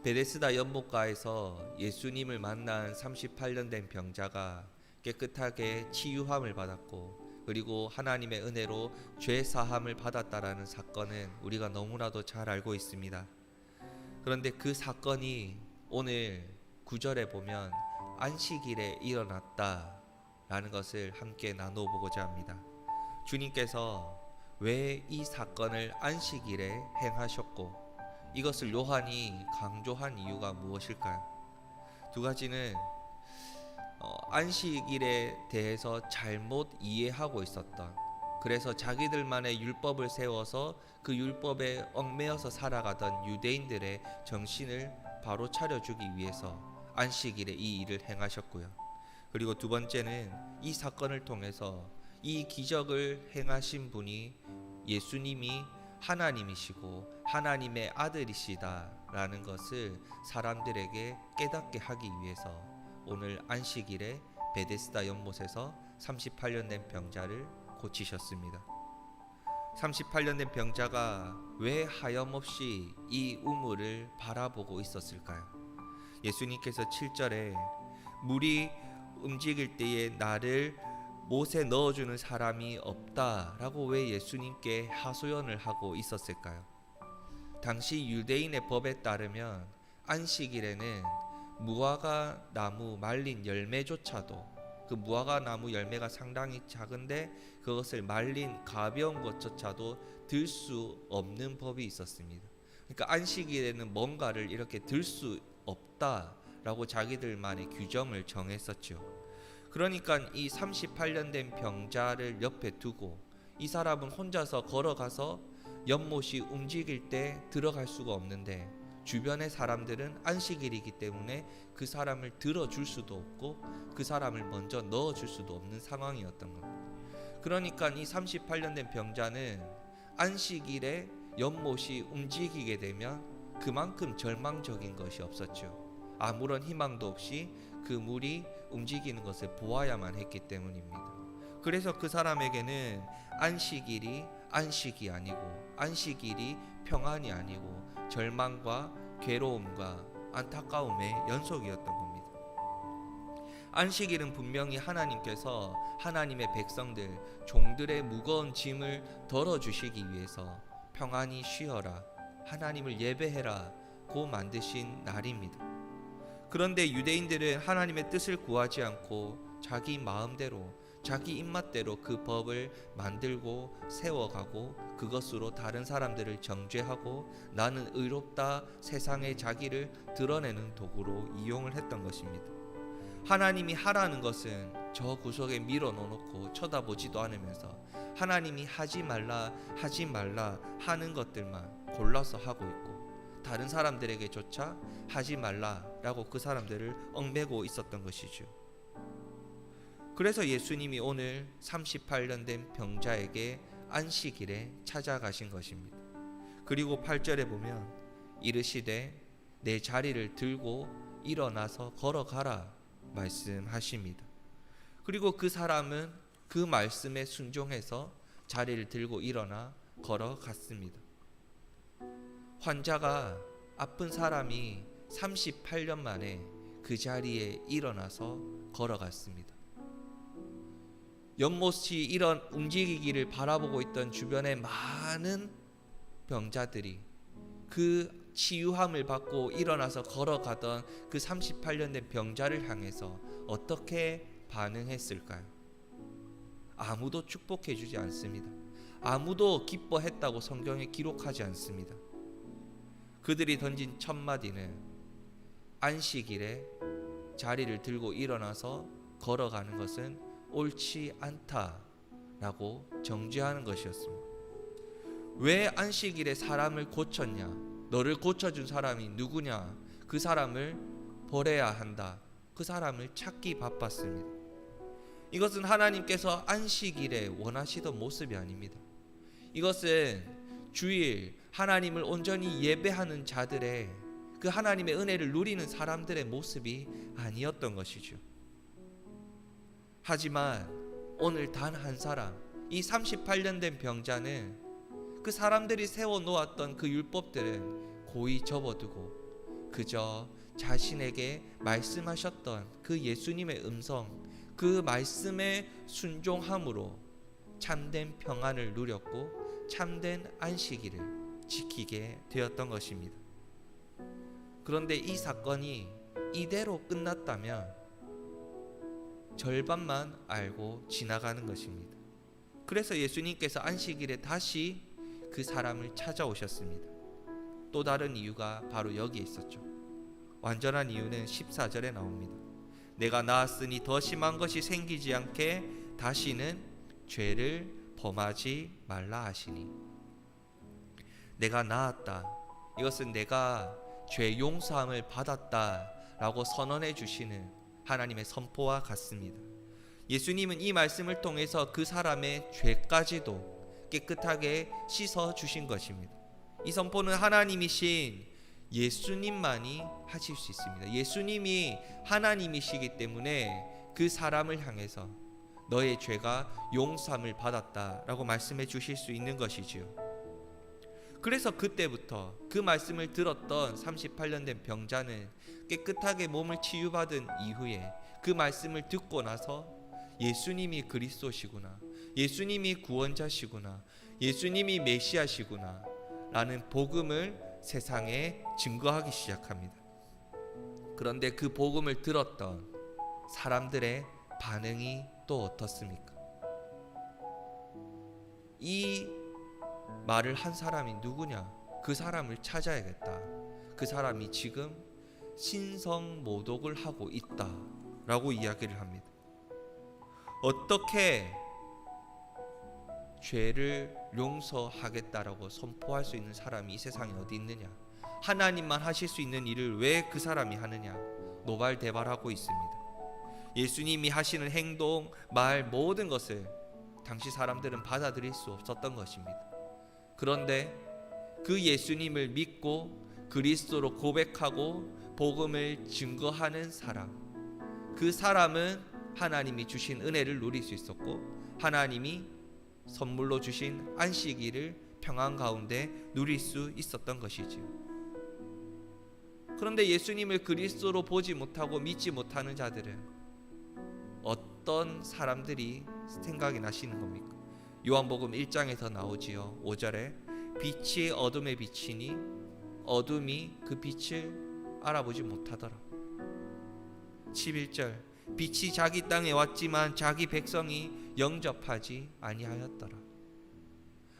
베데스다 연못가에서 예수님을 만난 38년 된 병자가 깨끗하게 치유함을 받았고, 그리고 하나님의 은혜로 죄 사함을 받았다라는 사건은 우리가 너무나도 잘 알고 있습니다. 그런데 그 사건이 오늘 9절에 보면 안식일에 일어났다라는 것을 함께 나눠보고자 합니다. 주님께서 왜 이 사건을 안식일에 행하셨고, 이것을 요한이 강조한 이유가 무엇일까요? 두 가지는 안식일에 대해서 잘못 이해하고 있었던, 그래서 자기들만의 율법을 세워서 그 율법에 얽매여서 살아가던 유대인들의 정신을 바로 차려주기 위해서 안식일에 이 일을 행하셨고요. 그리고 두 번째는 이 사건을 통해서 이 기적을 행하신 분이 예수님이 하나님이시고 하나님의 아들이시다라는 것을 사람들에게 깨닫게 하기 위해서 오늘 안식일에 베데스다 연못에서 38년 된 병자를 고치셨습니다. 38년 된 병자가 왜 하염없이 이 우물을 바라보고 있었을까요? 예수님께서 7절에 물이 움직일 때에 나를 못에 넣어주는 사람이 없다라고 왜 예수님께 하소연을 하고 있었을까요? 당시 유대인의 법에 따르면 안식일에는 무화과 나무 말린 열매조차도, 그 무화과 나무 열매가 상당히 작은데 그것을 말린 가벼운 것조차도 들 수 없는 법이 있었습니다. 그러니까 안식일에는 뭔가를 이렇게 들 수 없다라고 자기들만의 규정을 정했었죠. 그러니까 이 38년 된 병자를 옆에 두고 이 사람은 혼자서 걸어가서 연못이 움직일 때 들어갈 수가 없는데, 주변의 사람들은 안식일이기 때문에 그 사람을 들어줄 수도 없고 그 사람을 먼저 넣어줄 수도 없는 상황이었던 겁니다. 그러니까 이 38년 된 병자는 안식일에 연못이 움직이게 되면 그만큼 절망적인 것이 없었죠. 아무런 희망도 없이 그 물이 움직이는 것을 보아야만 했기 때문입니다. 그래서 그 사람에게는 안식일이 안식이 아니고, 안식일이 평안이 아니고 절망과 괴로움과 안타까움의 연속이었던 겁니다. 안식일은 분명히 하나님께서 하나님의 백성들, 종들의 무거운 짐을 덜어주시기 위해서 평안히 쉬어라, 하나님을 예배해라 고 만드신 날입니다. 그런데 유대인들은 하나님의 뜻을 구하지 않고 자기 마음대로, 자기 입맛대로 그 법을 만들고 세워가고 그것으로 다른 사람들을 정죄하고 나는 의롭다 세상에 자기를 드러내는 도구로 이용을 했던 것입니다. 하나님이 하라는 것은 저 구석에 밀어놓고 쳐다보지도 않으면서 하나님이 하지 말라 하는 것들만 골라서 하고 있고, 다른 사람들에게조차 하지 말라라고 그 사람들을 얽매고 있었던 것이죠. 그래서 예수님이 오늘 38년 된 병자에게 안식일에 찾아가신 것입니다. 그리고 8절에 보면 이르시되 내 자리를 들고 일어나서 걸어가라 말씀하십니다. 그리고 그 사람은 그 말씀에 순종해서 자리를 들고 일어나 걸어갔습니다. 환자가, 아픈 사람이 38년 만에 그 자리에 일어나서 걸어갔습니다. 연못이 움직이기를 바라보고 있던 주변의 많은 병자들이 그 치유함을 받고 일어나서 걸어가던 그 38년 된 병자를 향해서 어떻게 반응했을까요? 아무도 축복해 주지 않습니다. 아무도 기뻐했다고 성경에 기록하지 않습니다. 그들이 던진 첫 마디는 안식일에 자리를 들고 일어나서 걸어가는 것은 옳지 않다라고 정죄하는 것이었습니다. 왜 안식일에 사람을 고쳤냐? 너를 고쳐준 사람이 누구냐? 그 사람을 버려야 한다. 그 사람을 찾기 바빴습니다. 이것은 하나님께서 안식일에 원하시던 모습이 아닙니다. 이것은 주일 하나님을 온전히 예배하는 자들의, 그 하나님의 은혜를 누리는 사람들의 모습이 아니었던 것이죠. 하지만 오늘 단 한 사람, 이 38년 된 병자는 그 사람들이 세워놓았던 그 율법들은 고이 접어두고 그저 자신에게 말씀하셨던 그 예수님의 음성, 그 말씀에 순종함으로 참된 평안을 누렸고 참된 안식일을 지키게 되었던 것입니다. 그런데 이 사건이 이대로 끝났다면 절반만 알고 지나가는 것입니다. 그래서 예수님께서 안식일에 다시 그 사람을 찾아오셨습니다. 또 다른 이유가 바로 여기에 있었죠. 완전한 이유는 14절에 나옵니다. 내가 나았으니 더 심한 것이 생기지 않게 다시는 죄를 범하지 말라 하시니. 내가 나았다. 이것은 내가 죄 용서함을 받았다 라고 선언해 주시는 하나님의 선포와 같습니다. 예수님은 이 말씀을 통해서 그 사람의 죄까지도 깨끗하게 씻어 주신 것입니다. 이 선포는 하나님이신 예수님만이 하실 수 있습니다. 예수님이 하나님이시기 때문에 그 사람을 향해서 너의 죄가 용서함을 받았다라고 말씀해 주실 수 있는 것이지요. 그래서 그때부터 그 말씀을 들었던 38년 된 병자는 깨끗하게 몸을 치유받은 이후에 그 말씀을 듣고 나서 예수님이 그리스도시구나, 예수님이 구원자시구나, 예수님이 메시아시구나 라는 복음을 세상에 증거하기 시작합니다. 그런데 그 복음을 들었던 사람들의 반응이 또 어떻습니까? 이 말을 한 사람이 누구냐? 그 사람을 찾아야겠다. 그 사람이 지금 신성모독을 하고 있다 라고 이야기를 합니다. 어떻게 죄를 용서하겠다라고 선포할 수 있는 사람이 이 세상에 어디 있느냐? 하나님만 하실 수 있는 일을 왜 그 사람이 하느냐? 노발대발하고 있습니다. 예수님이 하시는 행동, 말 모든 것을 당시 사람들은 받아들일 수 없었던 것입니다. 그런데 그 예수님을 믿고 그리스도로 고백하고 복음을 증거하는 사람, 그 사람은 하나님이 주신 은혜를 누릴 수 있었고 하나님이 선물로 주신 안식일을 평안 가운데 누릴 수 있었던 것이지요. 그런데 예수님을 그리스도로 보지 못하고 믿지 못하는 자들은 어떤 사람들이 생각이 나시는 겁니까? 요한복음 1장에서 나오지요. 5절에 빛이 어둠에 비치니 어둠이 그 빛을 알아보지 못하더라. 11절 빛이 자기 땅에 왔지만 자기 백성이 영접하지 아니하였더라.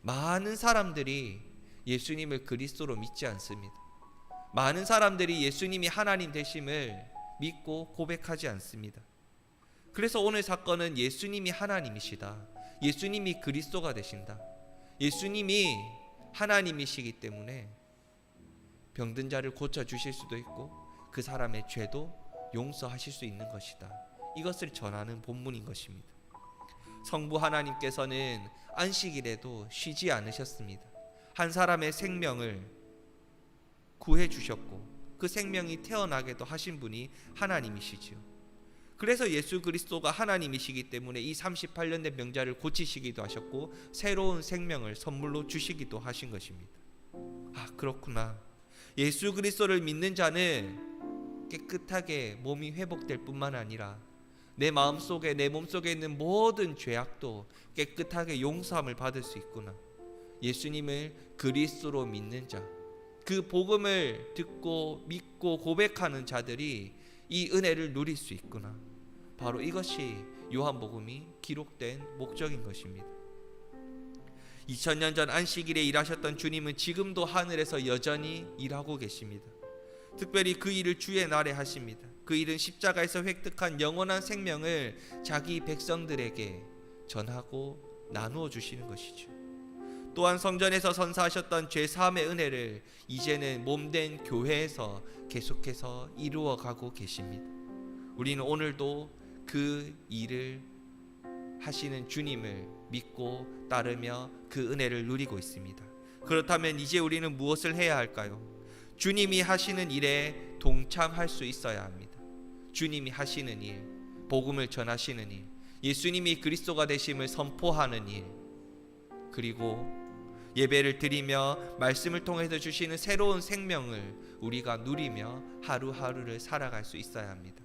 많은 사람들이 예수님을 그리스도로 믿지 않습니다. 많은 사람들이 예수님이 하나님 되심을 믿고 고백하지 않습니다. 그래서 오늘 사건은 예수님이 하나님이시다, 예수님이 그리스도가 되신다, 예수님이 하나님이시기 때문에 병든 자를 고쳐주실 수도 있고 그 사람의 죄도 용서하실 수 있는 것이다, 이것을 전하는 본문인 것입니다. 성부 하나님께서는 안식일에도 쉬지 않으셨습니다. 한 사람의 생명을 구해 주셨고 그 생명이 태어나게도 하신 분이 하나님이시지요. 그래서 예수 그리스도가 하나님이시기 때문에 이 38년 된 병자를 고치시기도 하셨고 새로운 생명을 선물로 주시기도 하신 것입니다. 아, 그렇구나. 예수 그리스도를 믿는 자는 깨끗하게 몸이 회복될 뿐만 아니라 내 마음속에, 내 몸속에 있는 모든 죄악도 깨끗하게 용서함을 받을 수 있구나. 예수님을 그리스도로 믿는 자, 그 복음을 듣고 믿고 고백하는 자들이 이 은혜를 누릴 수 있구나. 바로 이것이 요한복음이 기록된 목적인 것입니다. 2000년 전 안식일에 일하셨던 주님은 지금도 하늘에서 여전히 일하고 계십니다. 특별히 그 일을 주의 날에 하십니다. 그 일은 십자가에서 획득한 영원한 생명을 자기 백성들에게 전하고 나누어 주시는 것이죠. 또한 성전에서 선사하셨던 죄사함의 은혜를 이제는 몸된 교회에서 계속해서 이루어 가고 계십니다. 우리는 오늘도 그 일을 하시는 주님을 믿고 따르며 그 은혜를 누리고 있습니다. 그렇다면 이제 우리는 무엇을 해야 할까요? 주님이 하시는 일에 동참할 수 있어야 합니다. 주님이 하시는 일, 복음을 전하시는 일, 예수님이 그리스도가 되심을 선포하는 일, 그리고 예배를 드리며 말씀을 통해서 주시는 새로운 생명을 우리가 누리며 하루하루를 살아갈 수 있어야 합니다.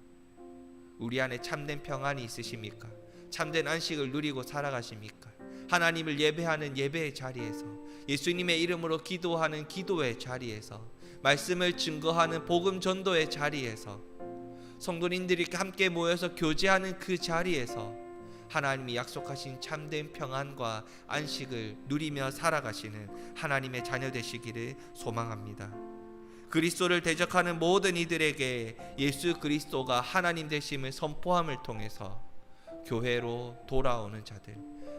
우리 안에 참된 평안이 있으십니까? 참된 안식을 누리고 살아가십니까? 하나님을 예배하는 예배의 자리에서, 예수님의 이름으로 기도하는 기도의 자리에서, 말씀을 증거하는 복음 전도의 자리에서, 성도님들이 함께 모여서 교제하는 그 자리에서 하나님이 약속하신 참된 평안과 안식을 누리며 살아가시는 하나님의 자녀 되시기를 소망합니다. 그리스도를 대적하는 모든 이들에게 예수 그리스도가 하나님 되심을 선포함을 통해서 교회로 돌아오는 자들,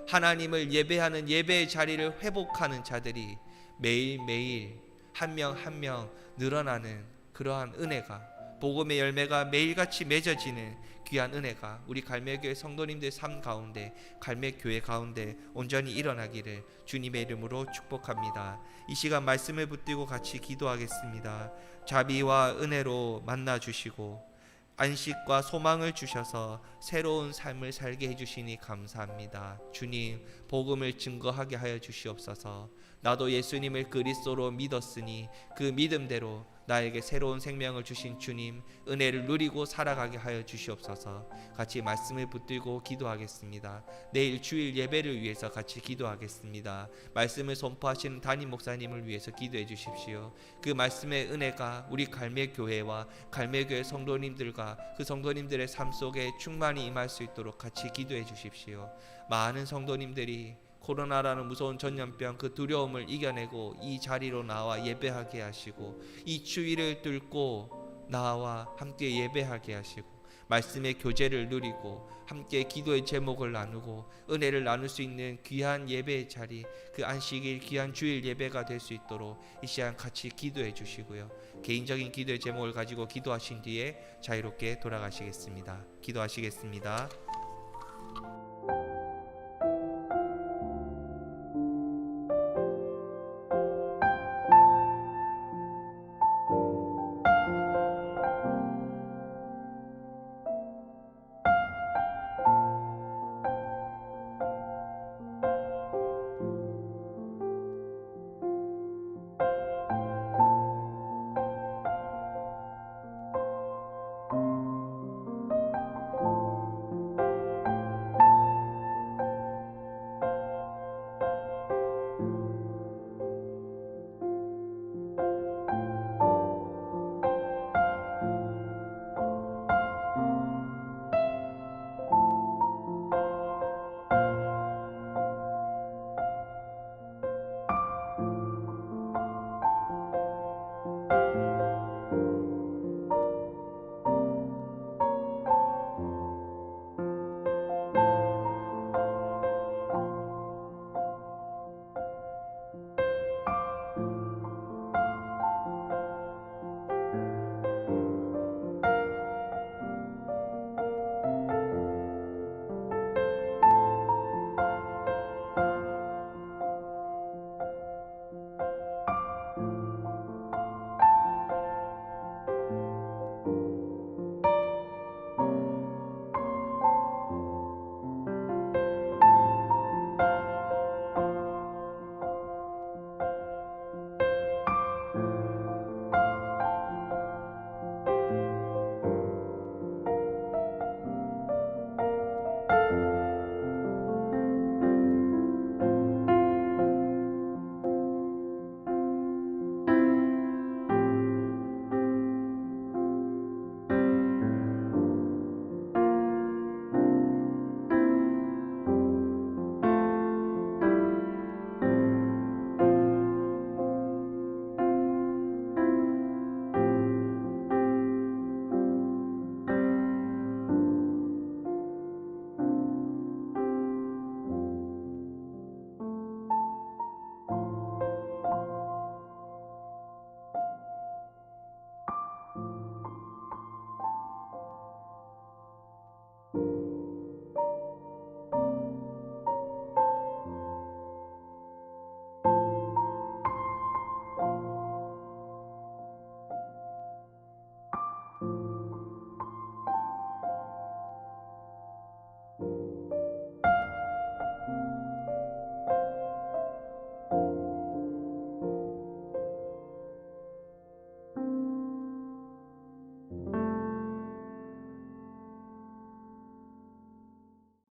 하나님을 예배하는 예배의 자리를 회복하는 자들이 매일매일 한 명 한 명 늘어나는 그러한 은혜가, 복음의 열매가 매일같이 맺어지는 귀한 은혜가 우리 갈매교회 성도님들 삶 가운데, 갈매교회 가운데 온전히 일어나기를 주님의 이름으로 축복합니다. 이 시간 말씀을 붙들고 같이 기도하겠습니다. 자비와 은혜로 만나주시고 안식과 소망을 주셔서 새로운 삶을 살게 해주시니 감사합니다. 주님, 복음을 증거하게 하여 주시옵소서. 나도 예수님을 그리스도로 믿었으니 그 믿음대로 나에게 새로운 생명을 주신 주님, 은혜를 누리고 살아가게 하여 주시옵소서. 같이 말씀을 붙들고 기도하겠습니다. 내일 주일 예배를 위해서 같이 기도하겠습니다. 말씀을 선포하시는 담임 목사님을 위해서 기도해 주십시오. 그 말씀의 은혜가 우리 갈매교회와 갈매교회 성도님들과 그 성도님들의 삶 속에 충만히 임할 수 있도록 같이 기도해 주십시오. 많은 성도님들이 코로나라는 무서운 전염병 그 두려움을 이겨내고 이 자리로 나와 예배하게 하시고, 이 추위를 뚫고 나와 함께 예배하게 하시고, 말씀의 교제를 누리고 함께 기도의 제목을 나누고 은혜를 나눌 수 있는 귀한 예배의 자리, 그 안식일 귀한 주일 예배가 될 수 있도록 이 시간 같이 기도해 주시고요. 개인적인 기도의 제목을 가지고 기도하신 뒤에 자유롭게 돌아가시겠습니다. 기도하시겠습니다.